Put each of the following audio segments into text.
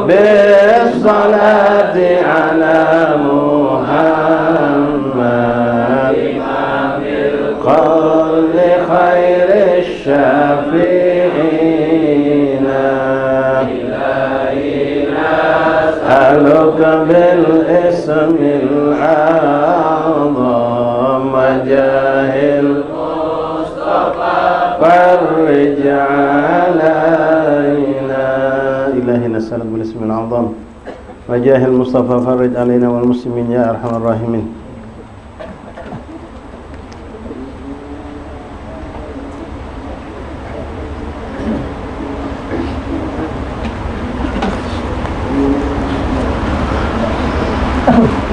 بالصلاة على محمد قول خير الشافعين أسألك بالاسم الأعظم وجاه المصطفى فرج علينا إلهي نسألك بالاسم الأعظم وجاه المصطفى فرج علينا والمسلمين يا أرحم الراحمين.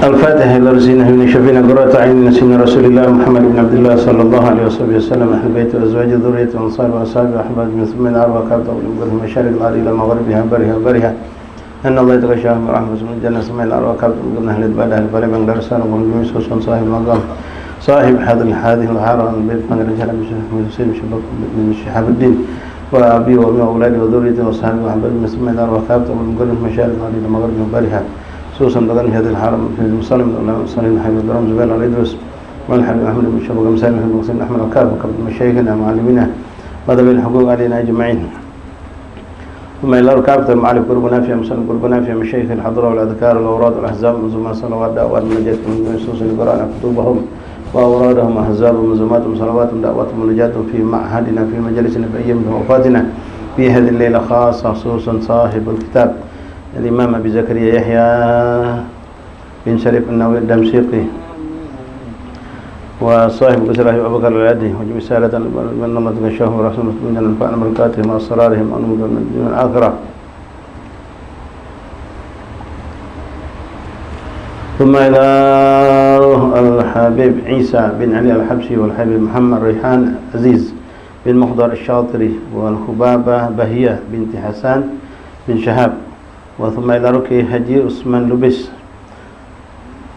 الفاتحة إلى رسولنا من شفينا قرة عين سيدنا رسول الله محمد بن عبد الله صلى الله عليه وسلم أهل بيت وأزواج ذرية وأنصار وأصحاب وأحباب من ثم الأرض وكابت من مشارق الأرض إلى مغربها برها أن الله يتغشاهم برحمة من الجنة سمع الأرض وكابت من أهل البلد أهل البلد من درسان ومن خصوصا صاحب المقام صاحب هذه الحارة من بيت من رجال من سيد من شهاب الدين وأبي وأمي وأولادي وذريتي وأصحابي وأحبابي من ثم الأرض وكابت من مشارق الأرض إلى مغربها برها خصوصا بغن هذه الحرم في المسلم المصلين حبيب الدرام زبير الإدرس والحبيب أحمد بن شباب مسالم الحبيب حسين أحمد وكاف وكبد مشايخنا ومعلمينا وذوي الحقوق علينا أجمعين. ثم إلى ركابة المعالي قربنا في مسلم قربنا في مشايخ الحضرة والأذكار والأوراد والأحزاب منظومات صلوات دعوات منجات من نصوص القرآن كتبهم وأورادهم أحزابهم منظوماتهم صلواتهم دعواتهم منجاتهم في معهدنا في مجلسنا في أيام وفاتنا في هذه الليلة خاصة خصوصا صاحب الكتاب الإمام أبي زكريا يحيى بن شريف النووي الدمشقي وصاحب قصر أبو بكر العدي وجميع سالة من الله تغشاهم ورسوله من أنفعنا بركاتهم وأسرارهم وأنهم من الآخرة. ثم إلى الحبيب عيسى بن علي الحبشي والحبيب محمد ريحان عزيز بن مخضر الشاطري والخبابة بهية بنت حسان بن شهاب وثم إلى ركي هجي عثمان لبس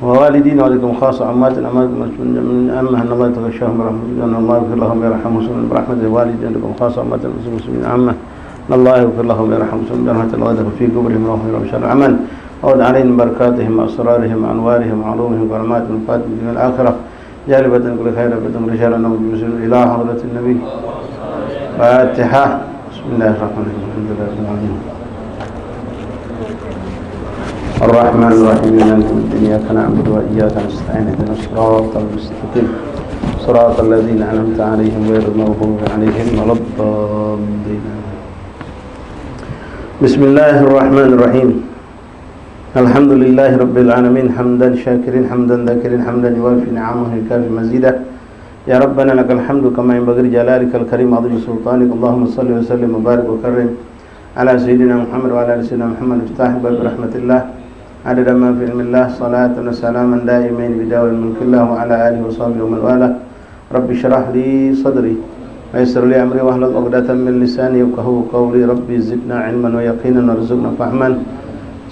ووالدين ولكم خاصة عمات الأمات من أمه أن الله يتغشاهم برحمته أن الله يغفر لهم ويرحمهم برحمته والدين لكم خاصة عمات المسلمين عامة أن الله يغفر لهم ويرحمهم برحمة الله يدخل في قبرهم ورحمهم وشر العمل وعود عليهم بركاتهم وأسرارهم وأنوارهم وعلومهم وكراماتهم وفاتهم من الآخرة جالبة كل خير بدهم رجالا نوجه إلى حضرة النبي. فاتحة. بسم الله الرحمن الرحيم الحمد لله رب العالمين الرحمن الرحيم مالك الدين إياك نعبد وإياك نستعين اهدنا الصراط المستقيم صراط الذين أنعمت عليهم غير المغضوب عليهم ولا الضالين. بسم الله الرحمن الرحيم الحمد لله رب العالمين حمدا شاكرين حمدا ذاكرين حمدا يوافي نعمه الكافي مزيدا. يا ربنا لك الحمد كما ينبغي لجلالك الكريم عظيم سلطانك. اللهم صل وسلم وبارك وكرم على سيدنا محمد وعلى آل سيدنا محمد. افتح باب رحمة الله عدد ما في علم الله صلاة وسلاما دائمين بدوام الملك الله وعلى آله وصحبه ومن والاه. رب اشرح لي صدري ويسر لي أمري واحلل عقدة من لساني يفقهوا قولي. ربي زدنا علما ويقينا وارزقنا فهما.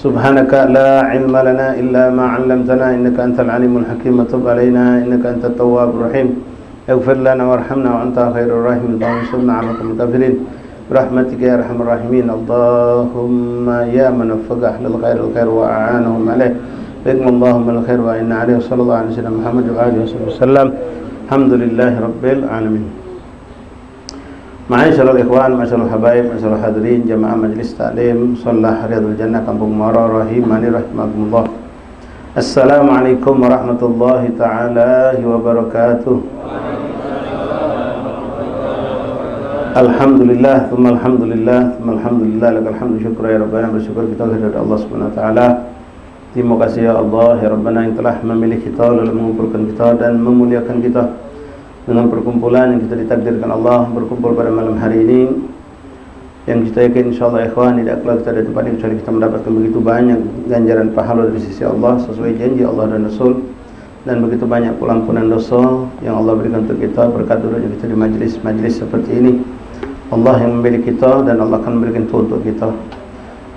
سبحانك لا علم لنا إلا ما علمتنا إنك أنت العليم الحكيم. وتب علينا إنك أنت التواب الرحيم. اغفر لنا وارحمنا وأنت خير الراحمين. وانصرنا على القوم الكافرين برحمتك يا أرحم الراحمين. اللهم يا من وفق أهل الخير وأعانهم عليه بكم اللهم الخير وإن عليه صلى الله عليه وسلم محمد وآله وصحبه وسلم. الحمد لله رب العالمين. معاشر الإخوان معاشر الحبايب معاشر الحاضرين جماعة مجلس تعليم صلاح رياض الجنة kampung Muara rahimani rahimakumullah. Assalamualaikum warahmatullahi ta'ala wabarakatuh. Alhamdulillah, thumma alhamdulillah, thumma alhamdulillah, lakal hamdu syukra ya Rabbana. Bersyukur kita kepada Allah Subhanahu wa taala. Terima kasih ya Allah ya Rabbana yang telah memilih kita lalu mengumpulkan kita dan memuliakan kita dengan perkumpulan yang kita ditakdirkan Allah berkumpul pada malam hari ini, yang kita yakin insyaallah ikhwan tidak kelak kita ada tempat ini kecuali kita mendapatkan begitu banyak ganjaran pahala dari sisi Allah sesuai janji Allah dan Rasul, dan begitu banyak pengampunan dosa yang Allah berikan untuk kita berkat duduknya kita di majlis-majlis seperti ini. Allah yang memilih kita dan Allah akan memberikan itu untuk kita.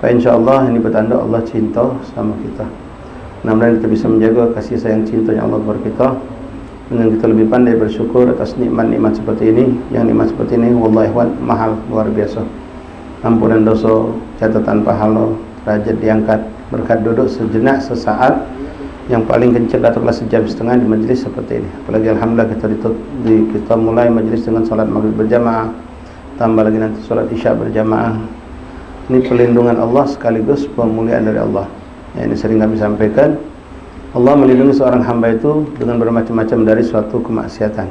Insyaallah ini bertanda Allah cinta sama kita. Mudah-mudahan kita bisa menjaga kasih sayang cintanya Allah kepada kita dengan kita lebih pandai bersyukur atas nikmat-nikmat seperti ini. Yang nikmat seperti ini wallahi mahal, luar biasa. Ampunan dosa, catatan pahala, derajat diangkat berkat duduk sejenak sesaat, yang paling kencang katakanlah sejam setengah di majlis seperti ini. Apalagi alhamdulillah kita mulai majlis dengan salat maghrib berjamaah, tambah lagi nanti salat isya berjamaah. Ini perlindungan Allah sekaligus pemuliaan dari Allah. Ya, ini sering kami sampaikan, Allah melindungi seorang hamba itu dengan bermacam-macam dari suatu kemaksiatan.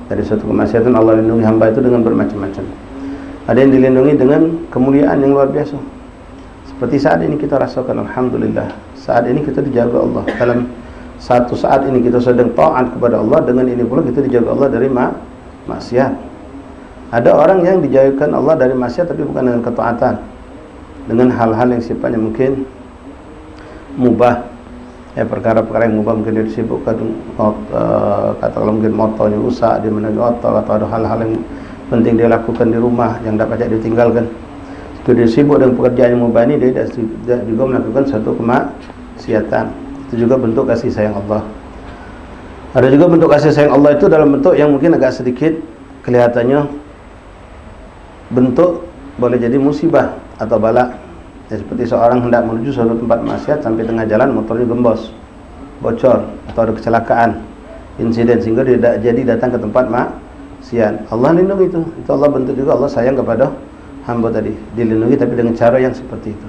Dari suatu kemaksiatan Allah lindungi hamba itu dengan bermacam-macam. Ada yang dilindungi dengan kemuliaan yang luar biasa. Seperti saat ini kita rasakan, alhamdulillah, saat ini kita dijaga Allah. Dalam satu saat ini kita sedang taat kepada Allah, dengan ini pula kita dijaga Allah dari maksiat. Ada orang yang dijauhkan Allah dari maksiat tapi bukan dengan ketaatan, dengan hal-hal yang sifatnya mungkin mubah, perkara-perkara yang mubah, mungkin dia disibukkan katakanlah mungkin motornya rusak, dia menaiki motor, atau ada hal-hal yang penting dia lakukan di rumah yang dapat dia tinggalkan. Itu dia sibuk dengan pekerjaan yang mubah ini, dia tidak juga melakukan satu kemaksiatan. Itu juga bentuk kasih sayang Allah. Ada juga bentuk kasih sayang Allah itu dalam bentuk yang mungkin agak sedikit kelihatannya bentuk boleh jadi musibah atau bala. Ya, seperti seorang hendak menuju suatu tempat maksiat, sampai tengah jalan motornya gembos, bocor, atau ada kecelakaan, insiden, sehingga dia tidak jadi datang ke tempat maksiat. Allah lindungi itu Allah bentuk juga Allah sayang kepada hamba tadi, dilindungi tapi dengan cara yang seperti itu.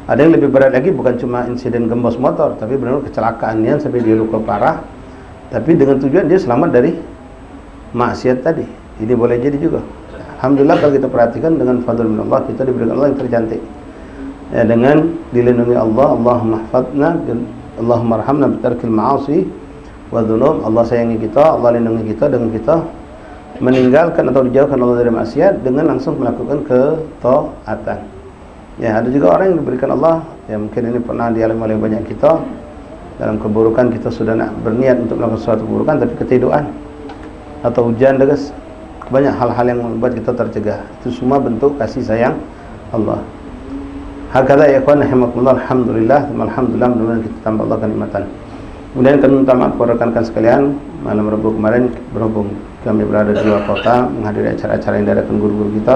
Ada yang lebih berat lagi, bukan cuma insiden gembos motor, tapi benar kecelakaannya sampai dia luka parah, tapi dengan tujuan dia selamat dari maksiat tadi. Ini boleh jadi juga. Alhamdulillah kalau kita perhatikan dengan fadl min Allah, kita diberikan Allah yang tercantik. Ya, dengan dilindungi Allah, Allahumma hafadna, Allahumma arhamna bitarkil ma'asi wa dhunub. Allah sayangi kita, Allah lindungi kita dengan kita meninggalkan atau dijauhkan Allah dari maksiat dengan langsung melakukan ketaatan. Ya, ada juga orang yang diberikan Allah, ya mungkin ini pernah dialami oleh banyak kita, dalam keburukan kita sudah nak berniat untuk melakukan suatu keburukan tapi ketiduran atau hujan deras, banyak hal-hal yang membuat kita tercegah. Itu semua bentuk kasih sayang Allah. Hakadha ya ikhwan rahimakumullah, alhamdulillah, alhamdulillah, mudah-mudahan kita tambah Allah kenikmatan. Kemudian kami minta maaf kepada rekan-rekan sekalian, malam Rabu kemarin berhubung kami berada di luar kota menghadiri acara-acara yang diadakan guru-guru kita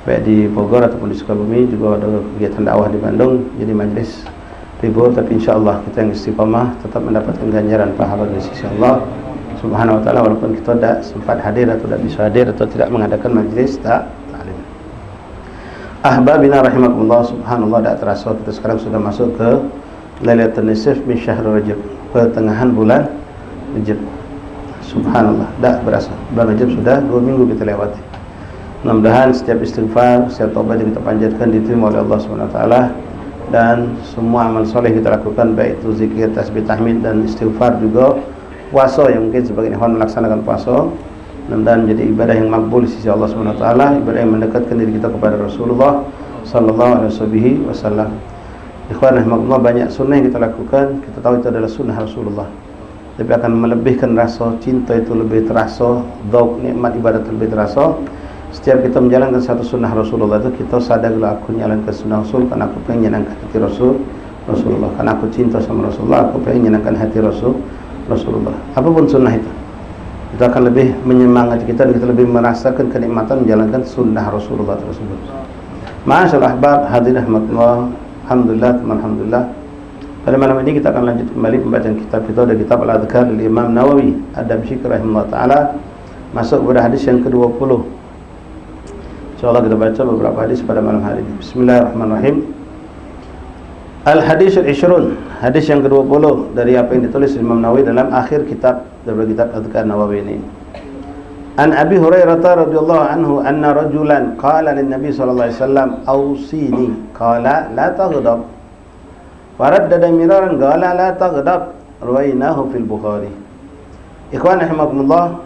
baik di Bogor ataupun di Sukabumi, juga ada kegiatan dakwah di Bandung, jadi majlis libur, tapi insyaallah kita yang istiqamah tetap mendapatkan ganjaran pahala dari sisi Allah Subhanahu wa taala, walaupun kita tidak sempat hadir atau tidak bisa hadir atau tidak mengadakan majlis taklim. Ahbabina rahimakumullah, subhanallah, tidak terasa kita sekarang sudah masuk ke Lailatul Nisf min Syahr Rajab, pertengahan bulan Rajab. Subhanallah, tidak berasa bulan Rajab sudah 2 minggu kita lewati. Mudah-mudahan setiap istighfar, setiap taubat yang kita panjatkan diterima oleh Allah Subhanahu wa taala, dan semua amal soleh kita lakukan, baik itu zikir, tasbih, tahmid dan istighfar, juga puasa yang mungkin sebagian ikhwan melaksanakan puasa, mudah-mudahan menjadi ibadah yang makbul di sisi Allah Subhanahu wa taala, ibadah yang mendekatkan diri kita kepada Rasulullah sallallahu alaihi wasallam. Ikhwan rahimakumullah, banyak sunnah yang kita lakukan, kita tahu itu adalah sunnah Rasulullah, tapi akan melebihkan rasa cinta itu lebih terasa, dhauk nikmat ibadat lebih terasa. Setiap kita menjalankan satu sunnah Rasulullah itu, kita sadar kalau aku menjalankan sunnah Rasul karena aku pengen menyenangkan hati Rasulullah, karena aku cinta sama Rasulullah, aku pengen menyenangkan hati Rasulullah. Apapun sunnah itu akan lebih menyemangati kita, dan kita lebih merasakan kenikmatan menjalankan sunnah Rasulullah tersebut. Ma'asyarul ahbab, hadirin rahmatullah, alhamdulillah. Pada malam ini kita akan lanjut kembali pembacaan kitab kita, dari kitab Al-Adhkar dari Imam Nawawi Ad-Damsyiki rahimahullah taala, masuk kepada hadis yang ke-20. InsyaAllah kita baca beberapa hadis pada malam hari ini. Bismillahirrahmanirrahim. Al-Hadis al-Ishrun, hadis yang ke-20 dari apa yang ditulis Imam Nawawi dalam akhir kitab, dari kitab Adhkar Nawawi ini. An Abi Hurairah radhiyallahu anhu anna rajulan qala lin Nabi sallallahu alaihi wasallam awsini, qala la taghdab, waraddada miraran, qala la taghdab, rawainahu fil Bukhari. Ikhwan rahimakumullah,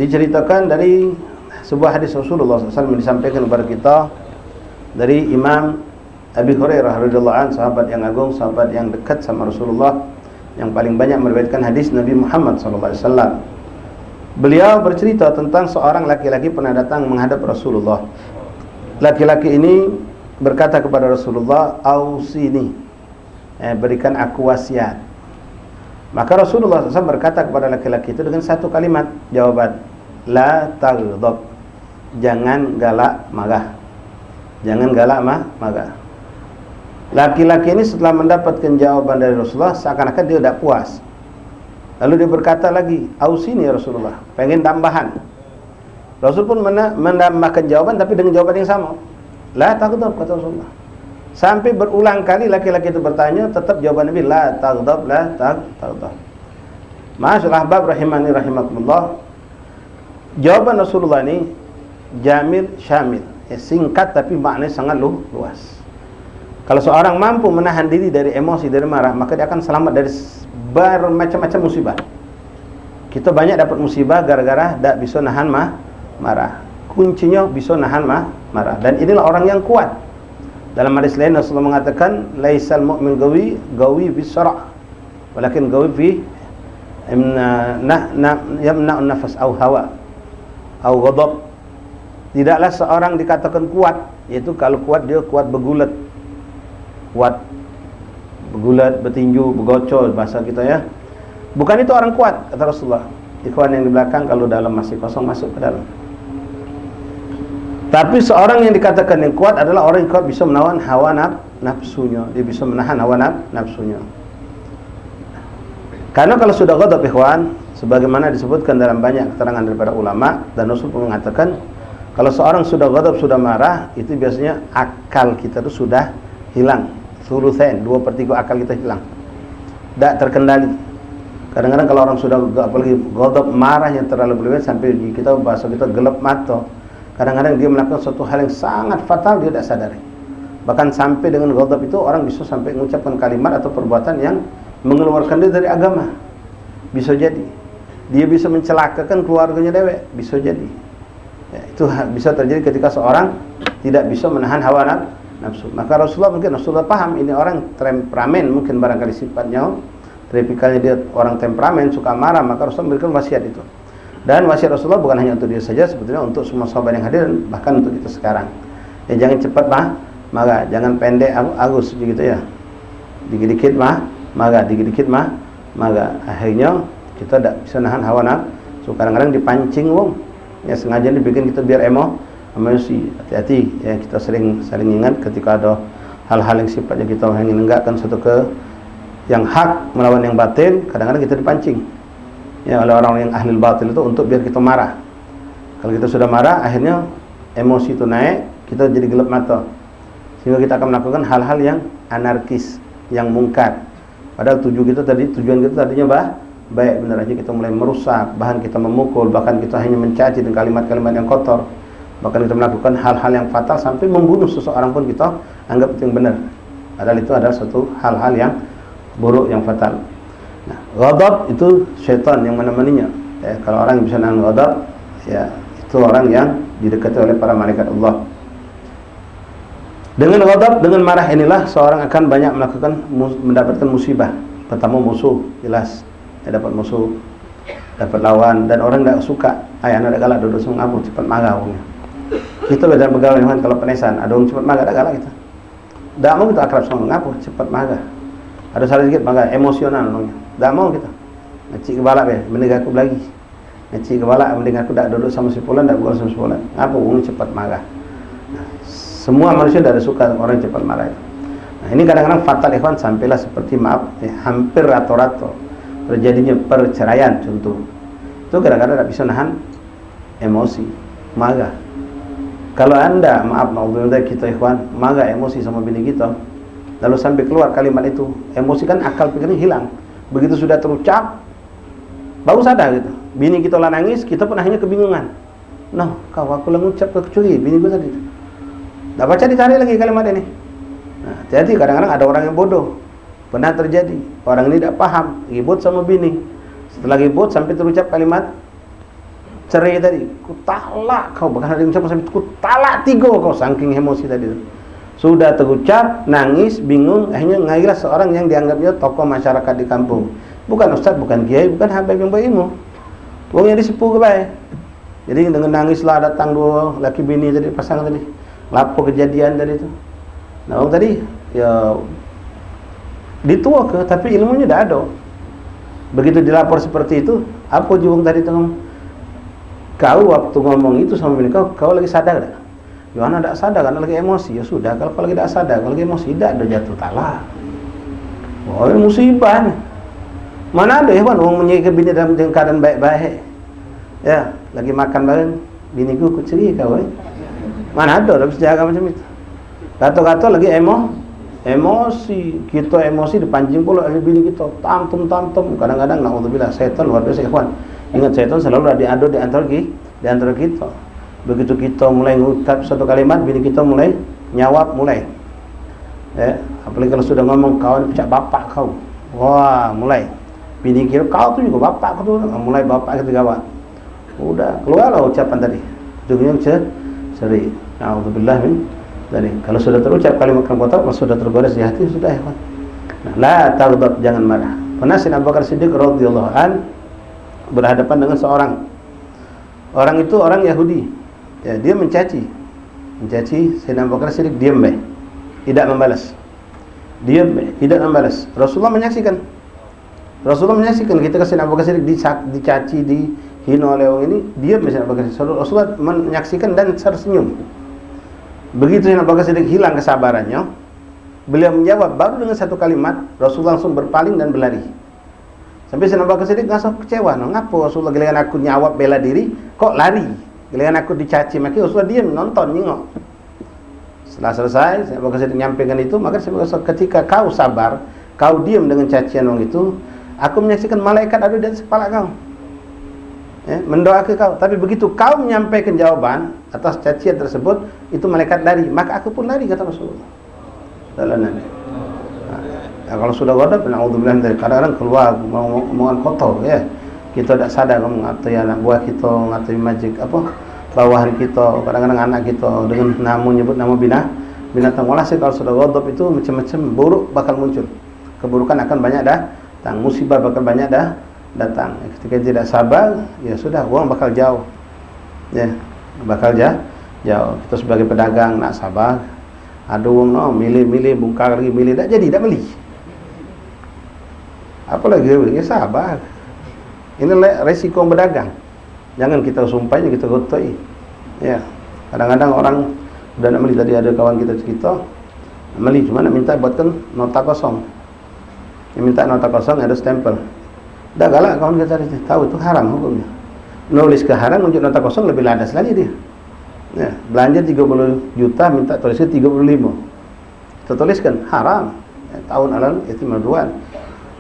diceritakan dari sebuah hadis Rasulullah SAW disampaikan kepada kita dari Imam Abi Hurairah radhiyallahu anhu, sahabat yang agung, sahabat yang dekat sama Rasulullah, yang paling banyak meriwayatkan hadis Nabi Muhammad SAW. Beliau bercerita tentang seorang laki-laki pernah datang menghadap Rasulullah. Laki-laki ini berkata kepada Rasulullah, "Ausini, berikan aku wasiat." Maka Rasulullah SAW berkata kepada laki-laki itu dengan satu kalimat jawaban, "La taghdab." Jangan galak marah. Jangan galak marah. Laki-laki ini setelah mendapatkan jawaban dari Rasulullah, seakan-akan dia tidak puas. Lalu dia berkata lagi, ausini ya Rasulullah, pengen tambahan. Rasul pun menambahkan jawaban, tapi dengan jawaban yang sama. La taghdab, kata Rasulullah. Sampai berulang kali laki-laki itu bertanya, tetap jawaban Nabi, la taghdab, la taghdab. Ma'asyiral ahbab rahimani rahimakumullah. Jawaban Rasulullah ini jamil syamil, singkat tapi maknanya sangat luas. Kalau seorang mampu menahan diri dari emosi, dari marah, maka dia akan selamat dari bermacam-macam musibah. Kita banyak dapat musibah gara-gara tidak bisa nahan marah. Kuncinya bisa nahan marah. Dan inilah orang yang kuat. Dalam hadis lain Rasulullah mengatakan, laisal mu'min gawi bisara', walakin gawi fi yamna'un nafas au hawa au ghadab. Tidaklah seorang dikatakan kuat, yaitu kalau kuat dia kuat bergulat, bertinju, bergocol bahasa kita ya. Bukan itu orang kuat, kata Rasulullah. Ikhwan yang di belakang kalau dalam masih kosong masuk ke dalam. Tapi seorang yang dikatakan yang kuat adalah orang yang kuat bisa menahan hawa nafsunya. Dia bisa menahan hawa nafsunya. Karena kalau sudah ghadab ikhwan, sebagaimana disebutkan dalam banyak keterangan daripada ulama, dan Rasul pun mengatakan kalau seorang sudah ghadab, sudah marah, itu biasanya akal kita itu sudah hilang. Thulutsain, 2/3 akal kita hilang, tidak terkendali. Kadang-kadang kalau orang sudah apalagi ghadab, marah yang terlalu berlebihan sampai kita bahasa kita gelap mata. Kadang-kadang dia melakukan suatu hal yang sangat fatal, dia tidak sadari. Bahkan sampai dengan ghadab itu orang bisa sampai mengucapkan kalimat atau perbuatan yang mengeluarkan dia dari agama. Bisa jadi dia bisa mencelakakan keluarganya dewek, bisa jadi ya, itu bisa terjadi ketika seorang tidak bisa menahan hawa nafsu. Maka Rasulullah paham ini orang temperamen, mungkin barangkali sifatnya tipikalnya dia orang temperamen, suka marah, maka Rasulullah memberikan wasiat itu. Dan wasiat Rasulullah bukan hanya untuk dia saja, sebetulnya untuk semua sahabat yang hadir, bahkan untuk kita sekarang. Ya, jangan cepat marah, jangan pendek agus gitu ya. Dikit-dikit marah, dikit-dikit marah. Akhirnya kita tidak bisa nahan hawa nafsu. Kadang-kadang dipancing wong. Ya sengaja dibikin kita biar emosi. Hati-hati ya, kita saling ingat ketika ada hal-hal yang sifatnya kita ingin menegakkan satu yang hak melawan yang batil, kadang-kadang kita dipancing ya oleh orang yang ahli batil itu untuk biar kita marah. Kalau kita sudah marah, akhirnya emosi itu naik, kita jadi gelap mata, sehingga kita akan melakukan hal-hal yang anarkis, yang mungkar. Padahal tujuan kita tadinya baik, benar aja kita mulai merusak, bahkan kita memukul, bahkan kita hanya mencaci dengan kalimat-kalimat yang kotor, bahkan kita melakukan hal-hal yang fatal sampai membunuh seseorang pun kita anggap itu yang benar. Padahal itu adalah suatu hal-hal yang buruk, yang fatal. Nah, ghadab itu syaitan yang menemaninya. Ya, kalau orang yang bisa nahan ghadab, ya itu orang yang didekati oleh para malaikat Allah. Dengan ghadab, dengan marah inilah seorang akan banyak mendapatkan musibah. Pertama musuh, jelas. Ya, dapat musuh, dapat lawan, dan orang tidak suka. Anak galak duduk sama ngaku, cepat marah orangnya. Kita beda bergaul dengan kalau penesan, ada orang cepat marah, ada galak kita. Tidak mau kita akrab sama ngaku, cepat marah. Ada salah sedikit marah, emosional orangnya. Tak mau kita ngecik kepala mending aku lagi ngecik kepala, mending aku tak duduk sama si fulan, tak bergaul sama si fulan. Apa orang cepat marah. Nah, semua manusia tidak ada suka orang cepat marah itu. Nah, ini kadang-kadang fatal ikhwan, sampailah seperti hampir rata-rata terjadinya perceraian contoh. Itu kadang-kadang tidak bisa nahan emosi, marah. Kalau anda, kita ikhwan, marah emosi sama bini kita, lalu sampai keluar kalimat itu, emosi kan akal pikirnya hilang. Begitu sudah terucap, baru sadar gitu. Bini kita lah nangis, kita pun akhirnya kebingungan. Nah, aku lah ngucap kecuri, bini gue tadi. Tak baca dicari lagi kalimat ini. Nah, jadi kadang-kadang ada orang yang bodoh. Pernah terjadi, orang ini tidak paham, ribut sama bini. Setelah ribut sampai terucap kalimat cerai tadi. Ku talak kau, bahkan ada yang ucap sampai ku talak 3 kau, saking emosi tadi. Sudah terucap, nangis, bingung, akhirnya ngailah seorang yang dianggapnya tokoh masyarakat di kampung. Bukan ustaz, bukan kiai, bukan habib yang berilmu. Wong yang disepuh ke baik. Jadi dengan nangislah datang 2 laki bini tadi, pasangan tadi. Lapor kejadian tadi itu. Nah, orang tadi ya ditua ke, tapi ilmunya tidak ada. Begitu dilapor seperti itu, apa juga tadi itu ngomong? Kau waktu ngomong itu sama bini kau lagi sadar tak? Yohana tak sadar karena lagi emosi. Ya sudah, kalau lagi tak sadar, kalau lagi emosi, tidak ada jatuh talak. Oh, ini musibah ni. Mana ada hewan orang menjaga bini dalam keadaan baik-baik. Ya, lagi makan bareng, bini ku ikut ceria kau. Mana ada dalam sejarah macam itu. Kata-kata lagi emosi. Kita emosi dipancing pula oleh bini kita. Tantum. Kadang-kadang naudzubillah, setan luar biasa ikhwan. Ingat, setan selalu ada di antara kita. Begitu kita mulai mengucap satu kalimat, bini kita mulai nyawab mulai. Apalagi kalau sudah ngomong kawan pecah bapak kau. Wah, mulai. Bini kira kau tu juga bapak kau tu. Mulai bapak kita gawat. Udah, keluarlah ucapan tadi. Ujungnya seri. Nauzubillah min dari. Kalau sudah terucap kalimat kotor, kalau sudah tergores di hati, sudah ya. Nah, la taghdab, jangan marah. Pernah Sayyidina Abu Bakar Siddiq radhiyallahu an berhadapan dengan seorang. Orang itu orang Yahudi. Ya, dia mencaci Sayyidina Abu Bakar Siddiq, diam baik, tidak membalas. Rasulullah menyaksikan ketika Sayyidina Abu Bakar Siddiq dicaci, dihina oleh orang ini, diam Sayyidina Abu Bakar Siddiq. Rasulullah menyaksikan dan tersenyum. Begitu Sayyidina Abu Bakar Siddiq hilang kesabarannya, beliau menjawab baru dengan satu kalimat, Rasulullah langsung berpaling dan berlari. Sampai Sayyidina Abu Bakar Siddiq rasa kecewa, ngapa Rasulullah giliran aku nyawab bela diri kok lari? Giliran aku dicaci maki, Rasulullah diam nonton nyengok. Setelah selesai Sayyidina Abu Bakar Siddiq menyampaikan itu, maka saya berkata, ketika kau sabar, kau diam dengan cacian orang itu, aku menyaksikan malaikat ada di atas kepala kau, mendoakan kau. Tapi begitu kau menyampaikan jawaban atas cacian tersebut, itu malaikat lari, maka aku pun lari, kata Rasulullah. Kalau sudah ghadab, naudzubillah, kadang-kadang keluar omongan kotor, ya. Kita tak sadar mengatai anak buah kita, mengatai majik bawahan kita, kadang-kadang anak kita dengan nyebut nama binatang. Walhasil kalau sudah ghadab itu macam-macam buruk bakal muncul. Keburukan akan banyak datang, musibah bakal banyak datang. Ketika tidak sabar, ya sudah, orang bakal jauh. Ya, bakal jauh. Kita sebagai pedagang nak sabar. Ada orang milih bungkar lagi, milih tak jadi, tak beli. Apalagi ya sabar. Inilah resiko berdagang. Jangan kita sumpahin, kita gotoi. Ya, kadang-kadang orang udah nak beli. Tadi ada kawan kita cerita, beli cuma nak minta buatkan nota kosong. Dia minta nota kosong, ada stempel. Dah galak kawan kita tadi, tahu itu haram hukumnya. Nulis ke haram, unjuk nota kosong lebih ladas lagi dia. Ya, belanja 30 juta, minta tuliskan 35. Kita tuliskan haram. Ya, tahun alal yatim maduan.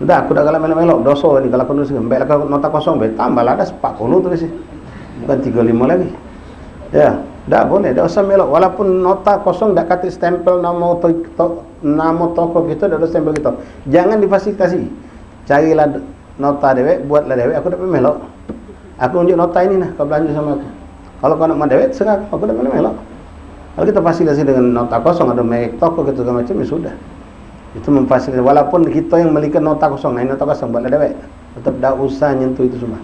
Sudah, aku dah galak melok-melok dosa ni kalau aku nuliskan. Baiklah nota kosong, baik tambah ladas 40 tulis. Bukan 35 lagi. Ya, dah boleh, dah usah melok. Walaupun nota kosong dak kata stempel nama toko kita, dak ada stempel kita. Jangan difasilitasi. Carilah nota dewek, buatlah dewek, aku dak melok. Aku unjuk nota ini nah, kau belanja sama aku. Kalau kau nak dewek, serah aku dak melok. Kalau kita fasilitasi dengan nota kosong, ada merek toko gitu segala macam, ya sudah. Itu memfasilitasi. Walaupun kita yang memiliki nota kosong, nah nota kosong buatlah dewek, tetap dak usah nyentuh itu semua.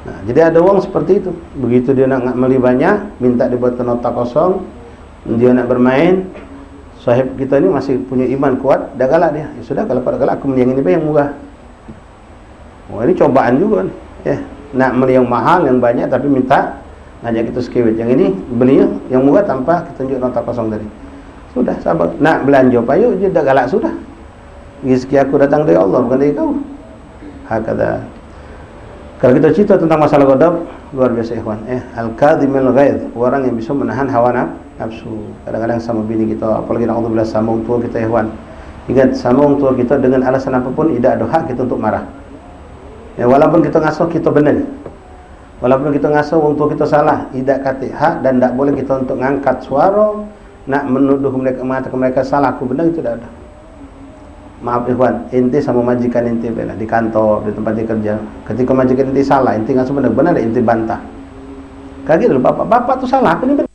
Nah, jadi ada orang seperti itu. Begitu dia nak beli banyak, minta dibuatkan nota kosong, dia nak bermain. Sahib kita ni masih punya iman kuat, dah galak dia. Ya sudah, kalau pada galak aku beli yang ini yang murah. Wah, ini cobaan juga nih. Ya, nak beli yang mahal, yang banyak, tapi minta ngajak kita sekewit. Yang ini belinya yang murah tanpa kita tunjuk nota kosong tadi. Sudah, sabar. Nak belanja payu, dia dah galak sudah. Rezeki aku datang dari Allah, bukan dari kau. Hakada. Kalau kita cerita tentang masalah ghadab, luar biasa ikhwan. Al-kadhimul ghaidh, orang yang bisa menahan hawa nafsu. Kadang-kadang sama bini kita, apalagi naudzubillah sama orang tua kita ikhwan. Ingat, sama orang tua kita dengan alasan apapun tidak ada hak kita untuk marah. Ya, walaupun kita ngasuh kita benar. Walaupun kita ngasuh orang tua kita salah, tidak kata hak dan tidak boleh kita untuk ngangkat suara nak menuduh mereka, mengatakan mereka salah, aku benar, itu tidak ada. Maaf ikhwan, inti sama majikan inti bela di kantor, di tempat kerja. Ketika majikan inti salah, inti nggak benar, inti bantah. Kayak gitu, bapak tuh salah, aku ini benar.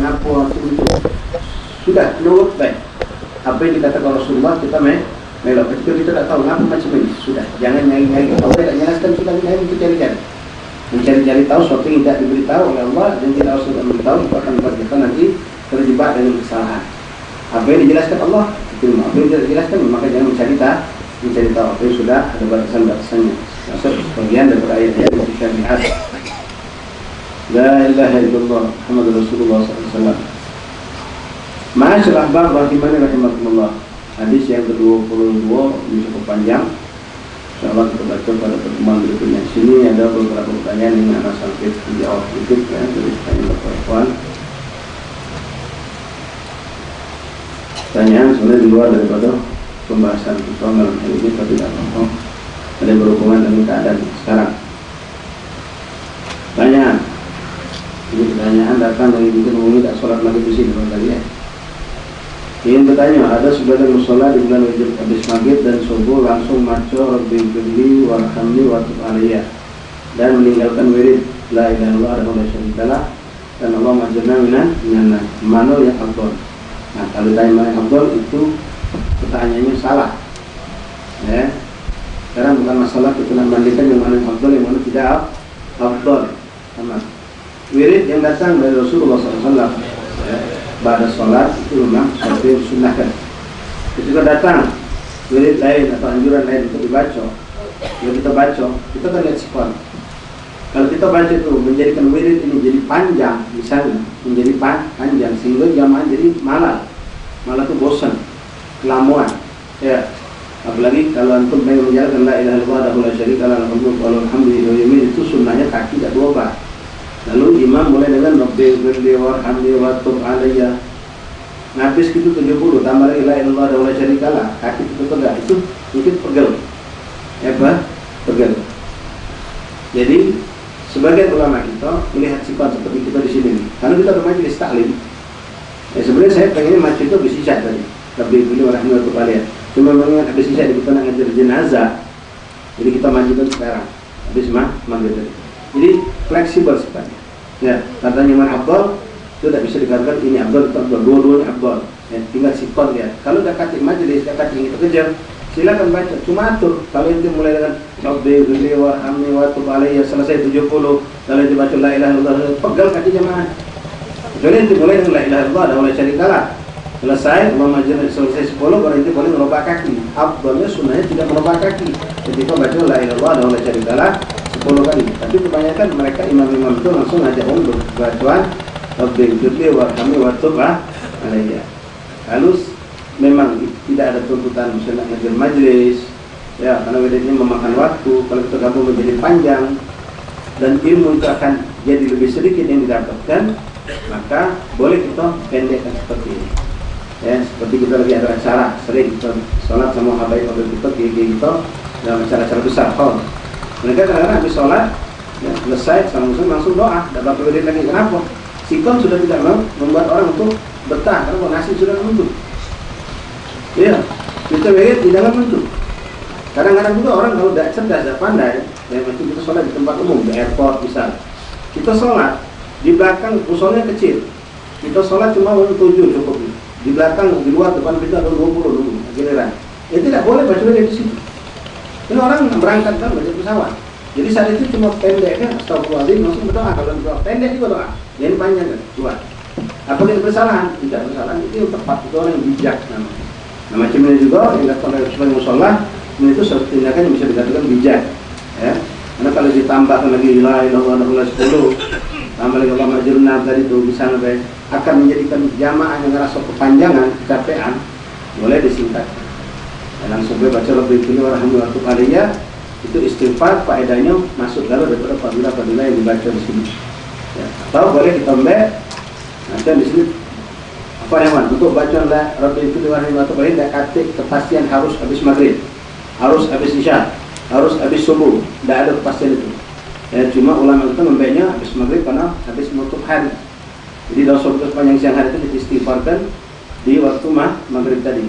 apa itu. Sudah nurut baik. Apa yang dikatakan Rasulullah kita melok. Ketika kita tak tahu ngapa macam ini, sudah jangan nyari-nyari. Kalau tidak jelaskan sudah kita cari-cari. Mencari-cari tahu sesuatu yang tidak diberitahu oleh Allah dan tidak harus memberitahu, itu akan membuat kita nanti terjebak dengan kesalahan. Apa yang dijelaskan Allah, itu apa yang tidak dijelaskan, maka jangan mencari tahu apa yang sudah ada batasan-batasannya. Masuk bagian daripada ayat-ayat yang syariat. La ilaha illallah Muhammadur Rasulullah SAW. Ma'asyil ahbab rahimani rahimakumullah. Hadis yang ke-22 ini cukup panjang. InsyaAllah kita baca pada pertemuan berikutnya. Sini ada beberapa pertanyaan yang akan sampai dijawab sedikit ya, dari pertanyaan Bapak. Pertanyaan sebenarnya di luar daripada pembahasan kita malam hari ini, tapi tidak apa-apa. Ada berhubungan dengan keadaan sekarang. Pertanyaan. Ini pertanyaan datang dari mungkin tidak sholat maghrib di sini tadi ya. Ingin bertanya, ada sebagian musola di bulan wajib habis maghrib dan subuh langsung maco Rabbi firli warhamni wa tub alayya dan meninggalkan wirid la ilaha illallah wa la syarikalah dan Allah majurna minan mana yang afdal. Nah, kalau ditanya mana yang afdal itu pertanyaannya salah. Ya. Sekarang bukan masalah kita nak bandingkan yang mana yang afdal yang mana tidak afdal. Sama. Wirid yang datang dari Rasulullah SAW ya, pada sholat itu memang sesuatu yang disunahkan. Ketika datang wirid lain atau anjuran lain untuk dibaca, kalau kita baca, kita akan lihat sikon. Kalau kita baca itu menjadikan wirid ini jadi panjang, misalnya menjadi panjang sehingga jamaah jadi malah itu bosan, kelamuan. Ya, apalagi kalau antum pengen menjalankan la ilaha illallah wa la syarikalah alhamdulillah itu sunnahnya kaki tak dua bar. Lalu imam mulai dengan Rabbi firli warhamni wa tub alayya. Habis gitu 70 tambah lagi la ilaha illallah wa la syarikalah. Kaki itu tegak, itu mungkin pegel. Ya apa? Pegel. Jadi sebagian ulama kita melihat sifat seperti kita di sini nih. Karena kita ada majelis taklim. Ya sebenarnya saya pengennya majlis itu habis isya tadi. Rabbi firli warhamni wa tub alayya. Cuma mengingat habis isya kita nak ngajar jenazah. Jadi kita majukan sekarang. Habis maghrib tadi. Jadi fleksibel sifatnya. Ya, katanya mana abdul itu tidak bisa dikatakan ini abdul itu abdul, dua-duanya abdul. Ya, tinggal sikon dia. Kalau dah katik majelis, dah katik yang kita kejar, silakan baca. Cuma atur. Kalau itu mulai dengan Rabbi firli warhamni wa tub alayya selesai 70, lalu itu baca la ilaha illallah, pegal kaki jemaah. Kecuali itu mulai dengan la ilaha illallah dan la syarikalah. Selesai, majelis selesai 10, baru itu boleh merubah kaki. Abdulnya sunnahnya tidak merubah kaki. Ketika baca la ilaha illallah dan la syarikalah 10 kali. Tapi kebanyakan mereka imam-imam itu langsung ngajak untuk bacaan Rabbi firli warhamni wa tub alayya. Kalau memang tidak ada tuntutan misalnya ngajar majlis ya, karena wiridnya memakan waktu, kalau kita gabung menjadi panjang dan ilmu itu akan jadi lebih sedikit yang didapatkan, maka boleh kita pendekkan seperti ini. Ya, seperti kita lagi ada acara, sering kita sholat sama habaib-habaib kita, kita dalam acara-acara besar. Mereka kadang-kadang habis sholat, ya, selesai, sama muslim langsung doa, tidak bakal wirid lagi. Kenapa? Sikon sudah tidak membuat orang untuk betah, karena nasi sudah menentu. Iya, kita wirid tidak menentu. Kadang-kadang juga orang kalau tidak cerdas, tidak pandai, ya macam kita sholat di tempat umum, di airport misal, kita sholat di belakang musolnya kecil, kita sholat cuma untuk 7 cukup. Di belakang, di luar, depan pintu ada 20 dulu, giliran. Ya tidak boleh baca wirid di situ. Ini orang berangkat kan baca pesawat. Jadi saat itu cuma pendek kan, astagfirullahaladzim, langsung berdoa. Kalau berdoa pendek juga doa, jadi panjang kan, buat. Apakah itu kesalahan? Tidak kesalahan, itu yang tepat, itu orang yang bijak namanya. Nah macam ini juga yang dilakukan oleh sebagai musola, ini itu suatu tindakan yang bisa dikatakan bijak. Ya, karena kalau ditambahkan lagi la ilaha illallah 10, tambah lagi Allah majruna tadi itu bisa sampai akan menjadikan jamaah yang ngerasa kepanjangan, kecapean, boleh disingkatkan. Langsung gue baca Rabbi firli warhamni wa tub alayya, itu istighfar faedahnya masuk dalam daripada fadilah yang dibaca di sini. Ya, atau boleh ditambah nanti di sini apa namanya untuk bacaan la Rabbi firli warhamni wa tub alayya, katik kepastian harus habis maghrib, harus habis isya, harus habis subuh, tidak ada kepastian itu. Ya, cuma ulama itu membaiknya habis maghrib karena habis menutup hari. Jadi dosa sepanjang siang hari itu diistighfarkan di waktu maghrib tadi.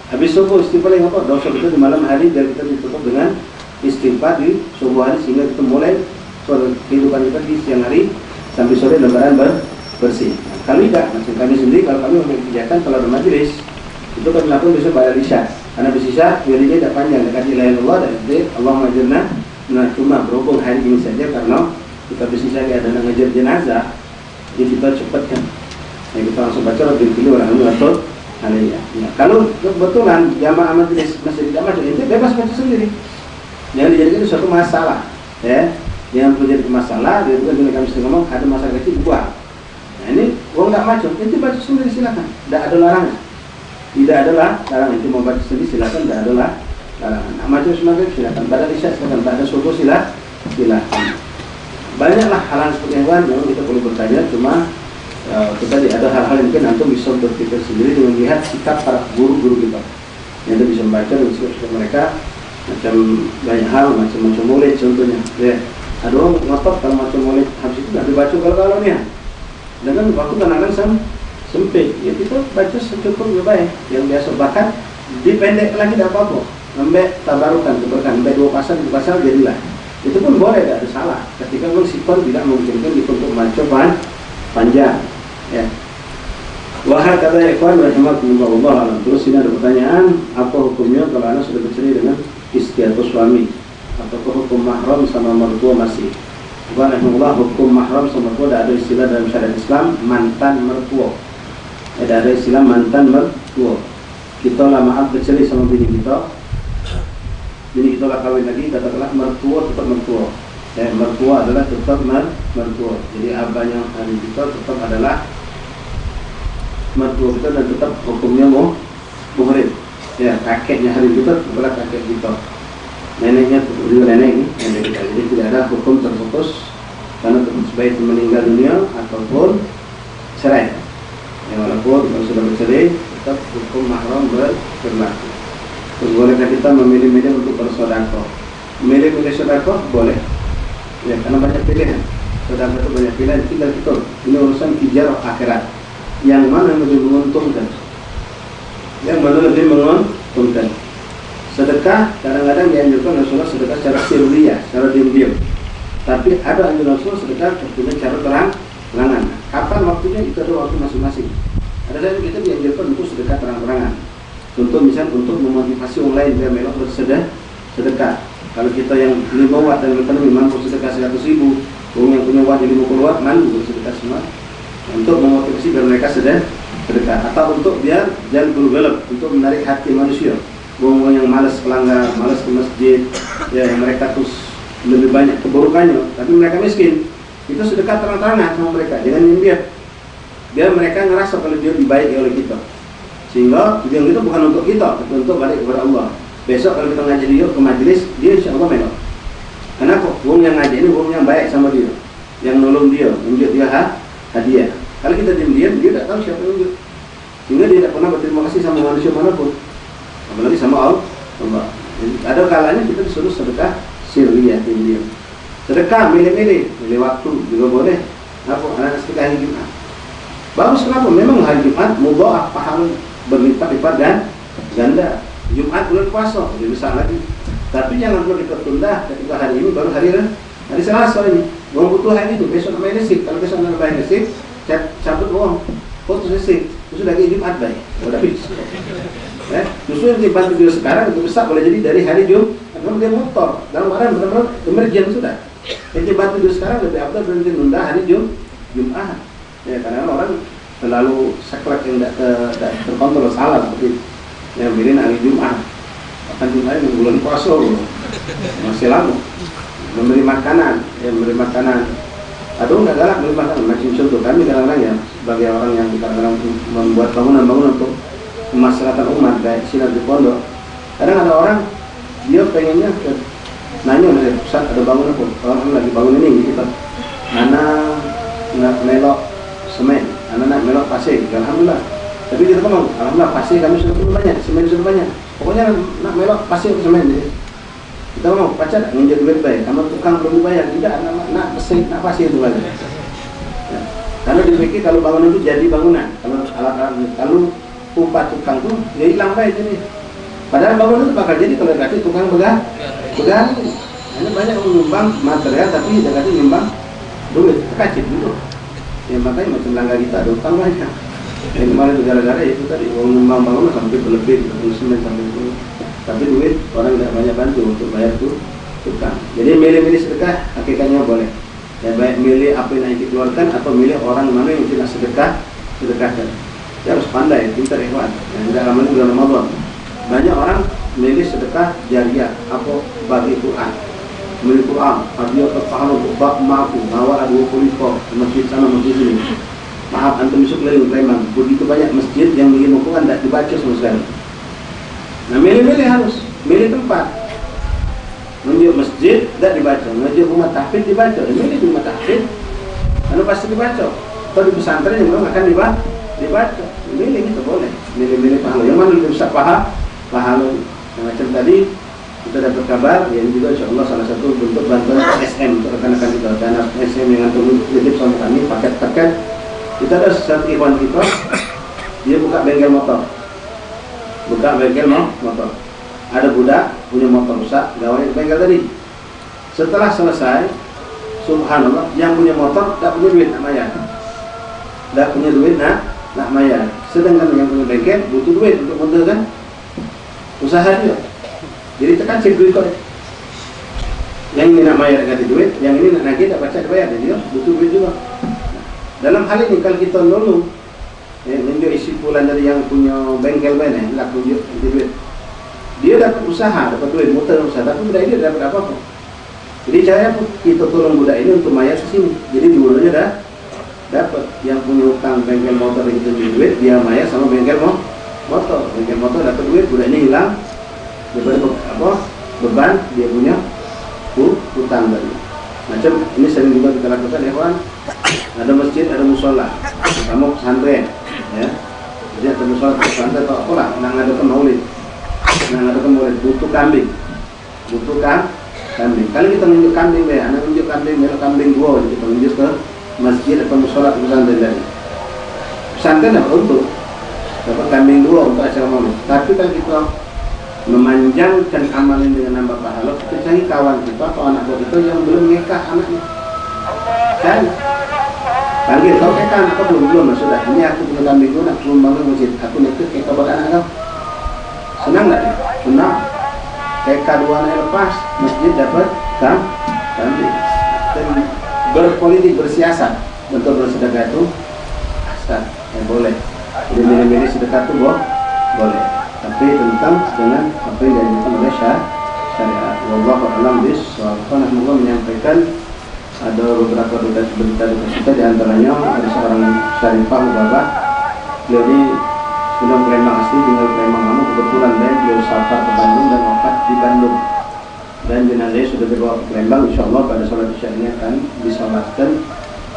Habis subuh istighfar yang apa? Dosa kita di malam hari dan kita ditutup dengan istighfar di subuh hari sehingga kita mulai kehidupan kita di siang hari sampai sore lembaran bersih. Kalau tidak, macam kami sendiri, kalau kami memiliki kegiatan kalau ada majelis itu kami lakukan besok pada isya. Karena bis isya wiridnya tidak panjang, dekat la ilaha illallah dan Allah mengajarna. Nah cuma berhubung hari ini saja karena kita bis isya ada ngajar jenazah, jadi kita cepatkan. Ya, kita langsung baca lebih pilih orang itu atau alaiya. Ya, kalau kebetulan jamaah majelis masih tidak masuk, itu bebas baca sendiri. Jangan dijadikan itu suatu masalah, ya. Yang menjadi masalah, dia bukan kami sering ngomong ada masalah kecil buat. Nah ini orang nggak macam, itu baca sendiri silakan, tidak ada larangan, tidak adalah larangan. Itu mau baca sendiri silakan, tidak adalah larangan. Nah, macam semacam silakan, pada isya silakan, pada subuh silakan. Banyaklah hal-hal seperti yang memang kita perlu bertanya, cuma kita ada hal-hal yang mungkin antum bisa berpikir sendiri dengan melihat sikap para guru-guru kita. Yang bisa membaca dan sikap mereka macam banyak hal, macam murid contohnya. Ya. Ada orang ngotot kalau macam murid habis itu tidak dibaca kalau nih. Dengan waktu kadang-kadang sempit, ya kita baca secukupnya baik. Yang biasa bahkan dipendek lagi tidak apa-apa. Sampai tabarukan, keberkahan, sampai 2 pasal jadilah. Itu pun boleh, tidak ada salah. Ketika memang sikon tidak memungkinkan untuk baca panjang. Ya. Wahai kata ikhwan rahimakumullah. Terus ini ada pertanyaan, apa hukumnya kalau anak sudah bercerai dengan istri atau suami? Ataukah hukum mahram sama mertua masih? Subhanallah, hukum mahram sama mertua tidak ada istilah dalam syariat Islam mantan mertua. Tidak ada istilah mantan mertua. Kita lah maaf bercerai sama bini kita lah kawin lagi, katakanlah mertua tetap mertua. Mertua adalah tetap mertua. Jadi abahnya hari kita tetap adalah mertua kita dan tetap hukumnya muhrim. Ya, kakeknya hari kita adalah kakek kita. Neneknya juga nenek kita. Jadi tidak ada hukum terputus karena sebaik meninggal dunia ataupun cerai. Walaupun kalau sudah bercerai tetap hukum mahram berlaku. Terus bolehkah kita memilih-milih untuk bersedekah? Milih-milih sedekah boleh. Ya, karena banyak pilihan. Sedekah itu banyak pilihan, tinggal kita. Ini urusan tijarah akhirat. Yang mana lebih menguntungkan? Yang mana lebih menguntungkan? Sedekah kadang-kadang dianjurkan Rasulullah sedekah secara sirriyah, secara diam-diam. Tapi ada anjuran Rasul sedekah tentunya secara terang-terangan. Kapan waktunya itu ada waktu masing-masing. Ada yang kita dianjurkan untuk sedekah terang-terangan. Contoh misalnya untuk memotivasi orang lain biar melok bersedekah. Kalau kita yang 5 watt dan kita mampu sedekah 100.000, orang yang punya watt 50 watt mampu bersedekah semua. Untuk memotivasi biar mereka sedekah atau untuk biar jangan bergelap untuk menarik hati manusia. Orang yang malas pelanggar, malas ke masjid, ya yang mereka terus lebih banyak keburukannya, tapi mereka miskin. Itu sedekah terang-terangan sama mereka, jangan nyindir. Biar mereka ngerasa kalau dia dibaiki oleh kita. Sehingga tujuan itu bukan untuk kita, tapi untuk balik kepada Allah. Besok kalau kita ngaji dia ke majelis, dia insya Allah menolak. Kenapa? Wong yang ngaji ini wong yang baik sama dia, yang nolong dia, menunjuk dia hadiah. Kalau kita diam-diam, dia tidak tahu siapa yang menunjuk. Sehingga dia tidak pernah berterima kasih sama manusia manapun, apalagi sama Allah. Jadi, ada kalanya kita disuruh sedekah sirriyah, diam-diam. Sedekah milih waktu juga boleh. Apa? Anak sedekah hari Jumat. Bagus kenapa? Memang hari Jumat mudha'af pahala berlipat-lipat dan ganda. Jumat bulan puasa lebih besar lagi. Tapi jangan perlu ditunda ketika hari ini baru hari Selasa ini. Uang butuh hari itu, besok namanya resip. Kalau besok namanya resip, cabut uang, putus resip. Terus lagi Jumat baik. Udah habis. Justru yang dibantu dia sekarang itu besar boleh jadi dari hari Jumat. Karena dia motor dalam barang benar-benar emergen sudah. Yang dibantu dia sekarang lebih abdul berhenti nunda hari Jumat. Ya karena orang terlalu saklek yang tidak terkontrol salah seperti yang pilih hari Jumat. Akan Jumat yang bulan puasa masih lama. Memberi makanan, Ada nggak galak memberi makanan. Macam contoh kami kadang-kadang ya sebagai orang yang kadang-kadang membuat bangunan-bangunan untuk kemaslahatan umat kayak sinar di pondok. Kadang ada orang dia pengennya nanya dari pusat ada bangunan pun orang lagi bangun ini kita nak melok semen, nak melok pasir. Alhamdulillah. Tapi kita ngomong, alhamdulillah pasir kami sudah banyak, semen sudah banyak. Pokoknya nak melok pasir semen. Kita ngomong pacar nginjek duit baik, kamu tukang belum bayar tidak, nak pasir, nak pasir itu lagi. Ya. Karena dipikir kalau bangunan itu jadi bangunan, kalau upah tukang tuh ya hilang baik ini. Padahal bangunan itu bakal jadi kalau kasih tukang begal. Hanya banyak menyumbang material tapi tidak kasih menyumbang duit, kacip dulu. Ya makanya macam langgar kita ada utang banyak. Yang kemarin itu gara-gara itu tadi uang bangun sampai berlebih, semen sampai itu. Tapi duit orang tidak banyak bantu untuk bayar tuh utang. Jadi milih-milih sedekah hakikatnya boleh. Ya baik milih apa yang dikeluarkan atau milih orang mana yang tidak sedekahkan. Dia harus pandai, pintar ikhwan. Yang tidak lama ini bulan Ramadan. Banyak orang milih sedekah jariah, apa bagi Quran. Milih Quran, hadiah ke pahala untuk bak mampu, ngawal 20 ekor, masjid sana masjid sini. Maaf, antum besok keliling Palembang. Begitu banyak masjid yang mengirim Quran tidak dibaca sama sekali. Nah milih-milih harus, milih tempat. Menunjuk masjid tidak dibaca, menunjuk rumah tahfidz dibaca. Milih di rumah tahfidz, karena pasti dibaca. Atau di pesantren yang belum akan dibaca. Milih itu boleh, milih-milih pahala. Yang mana lebih besar pahala? Yang macam tadi kita dapat kabar, yang juga insya Allah salah satu bentuk bantuan SM untuk rekan-rekan kita. Dana SM yang antum titip sama kami, paket-paket. Kita ada satu ikhwan kita, dia buka bengkel motor. Ada budak punya motor rusak, gawai bengkel tadi. Setelah selesai, subhanallah, yang punya motor tak punya duit nak bayar. Tak punya duit nak bayar. Sedangkan yang punya bengkel butuh duit untuk modalkan usaha dia. Jadi tekan duit kau. Yang ini nak bayar ganti duit, yang ini nak nagih tak baca dibayar, dia butuh duit juga. Dalam hal ini kalau kita nolong, menunjuk isi pulang dari yang punya bengkel mana, lah tunjuk duit. Dia dapat usaha, dapat duit, muter usaha, tapi budak ini dapat apa-apa. Jadi cara kita tolong budak ini untuk bayar ke sini. Jadi dulunya dah dapat yang punya utang bengkel motor itu duit, dia bayar sama bengkel motor. Bengkel motor dapat duit, budaknya hilang. Daripada beban dia punya utang tadi. Macam ini sering juga kita lakukan ya kawan. Ada masjid, ada musola, kamu pesantren, ya. Jadi ada musola, pesantren atau apalah, ngadakan maulid, butuh kambing. Kali kita menunjuk kambing deh, anak menunjuk kambing dua, kita menunjuk ke masjid atau musola pesantren tadi. Pesantren dapat untuk dapat kambing dua untuk acara maulid. Tapi kalau kita memanjangkan amalan dengan nambah pahala, kita cari kawan kita atau anak kita yang belum nikah anaknya. Kan? Panggil kau nikah anak kau belum sudah. Ini aku punya kambing dua, nak suruh bangun masjid. Aku nikah kayak kabar anak kau. Senang tak dia? Senang. TK 2 anak lepas, masjid dapat kambing. Dan berpolitik, bersiasat, bentuk bersedekah itu asal, boleh. Jadi milih-milih sedekah itu boleh. Tapi tentang dengan apa yang diajarkan oleh syariat. Wallahu a'lam bishawab. Semoga menyampaikan ada beberapa berita kita, di antaranya ada seorang syarifah Mubabah. Beliau ini sudah Palembang asli, tinggal Palembang lama. Kebetulan beliau safar ke Bandung dan wafat di Bandung. Dan jenazahnya sudah dibawa ke Palembang. Insyaallah pada sholat isya ini akan disolatkan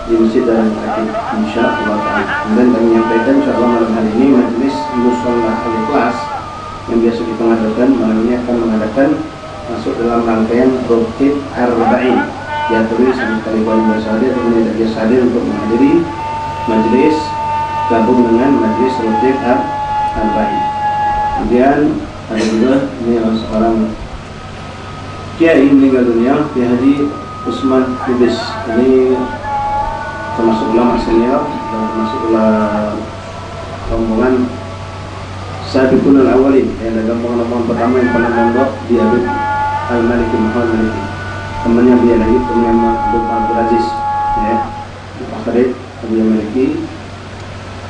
di Masjid Darul Hakim. Insyaallah taala. Kemudian kami menyampaikan insyaallah malam hari ini majelis Musholah Al-Ikhlas yang biasa kita mengadakan malam ini akan mengadakan masuk dalam rangkaian Rotib Arba'in. Diatur sama sekali wali bersahadir atau tidak biasa hadir untuk menghadiri majelis gabung dengan majelis Rotib Arba'in. Kemudian ada juga ini seorang kiai meninggal dunia, Kiai Haji Usman Lubis. Ini termasuk ulama senior dan termasuk rombongan Sabiqun al-Awwalin, yang ada rombongan pertama yang pernah mondok di Habib Al-Maliki Muhammad Maliki. Temannya dia lagi, temannya Abdul Aziz, ya, Pak Khalid Abdul Maliki,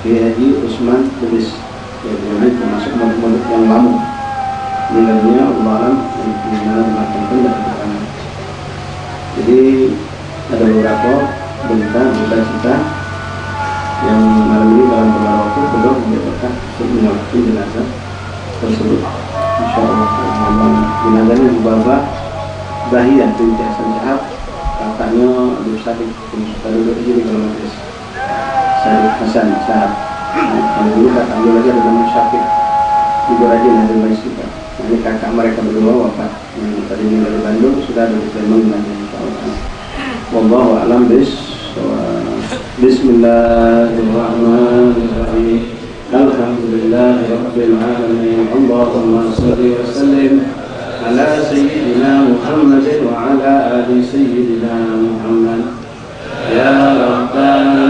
Kiai Haji Usman Lubis. Ya, ini termasuk mondok yang lama. Meninggal dunia Allah alam di mana dimakamkan dan ditemukan. Jadi ada beberapa berita yang malam ini dalam beberapa waktu belum mendapatkan untuk menyolatkan jenazah tersebut. Insyaallah jenazahnya Mubabah Bahiyah binti Hasan Syahab, kakaknya Abdul Sadiq bin Sudara ini kalau majelis Sadiq Hasan Syahab. Kalau dulu kakaknya lagi ada nama Syafiq, juga rajin ada majlis kita. Ini kakak mereka berdua wafat. Yang tadi dari Bandung sudah ada di Palembang nanti insyaallah. Wallahu a'lam bishawab. Bismillahirrahmanirrahim. Alhamdulillahirabbil alamin. Allahumma shalli wa sallim ala sayyidina Muhammad wa ala ali sayyidina Muhammad. Ya Rabbana